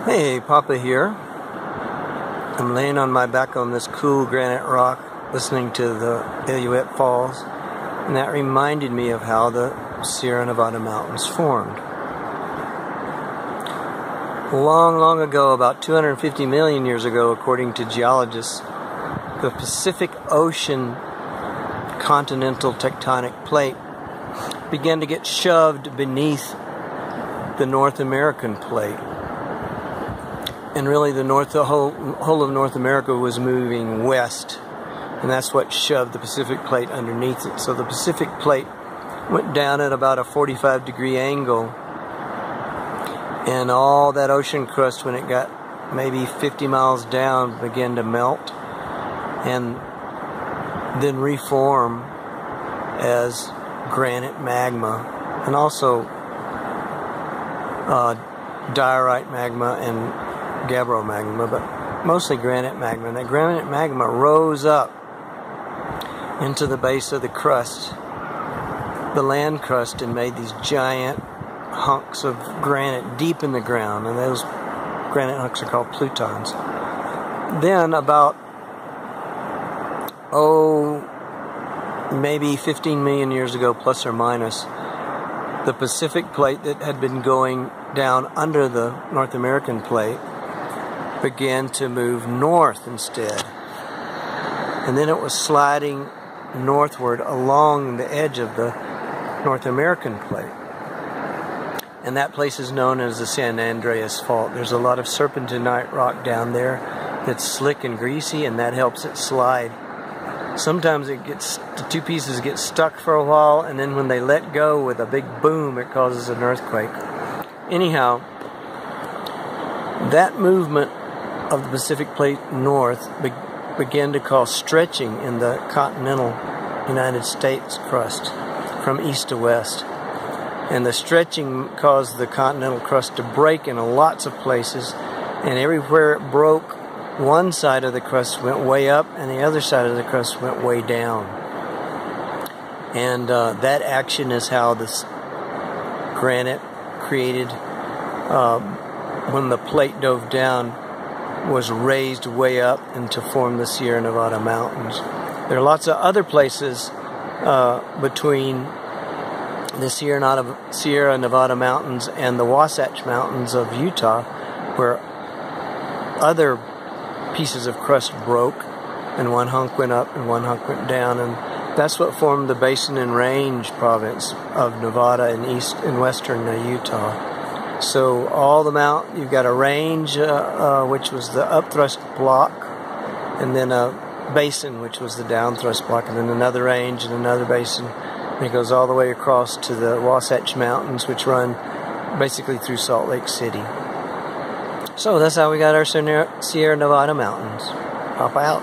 Hey, Papa here. I'm laying on my back on this cool granite rock listening to the Illilouette Falls, and that reminded me of how the Sierra Nevada mountains formed. Long, long ago, about 250 million years ago, according to geologists, the Pacific Ocean continental tectonic plate began to get shoved beneath the North American plate. And really the whole of North America was moving west, and that's what shoved the Pacific plate underneath it. So the Pacific plate went down at about a 45-degree angle, and all that ocean crust, when it got maybe 50 miles down, began to melt and then reform as granite magma, and also diorite magma and gabbro magma, but mostly granite magma. And that granite magma rose up into the base of the crust, the land crust, and made these giant hunks of granite deep in the ground, and those granite hunks are called plutons. Then about maybe 15 million years ago, plus or minus, the Pacific plate that had been going down under the North American plate began to move north instead. And then it was sliding northward along the edge of the North American plate. And that place is known as the San Andreas Fault. There's a lot of serpentinite rock down there that's slick and greasy, and that helps it slide. Sometimes the two pieces get stuck for a while, and then when they let go with a big boom, it causes an earthquake. Anyhow, that movement of the Pacific plate north began to cause stretching in the continental United States crust from east to west. And the stretching caused the continental crust to break in lots of places, and everywhere it broke, one side of the crust went way up and the other side of the crust went way down. And that action is how this granite created, when the plate dove down, was raised way up and to form the Sierra Nevada mountains. There are lots of other places between the Sierra Nevada mountains and the Wasatch Mountains of Utah, where other pieces of crust broke, and one hunk went up and one hunk went down, and that's what formed the Basin and Range province of Nevada and western Utah. So all you've got a range, which was the upthrust block, and then a basin, which was the downthrust block, and then another range and another basin. And it goes all the way across to the Wasatch Mountains, which run basically through Salt Lake City. So that's how we got our Sierra Nevada mountains. Pop out.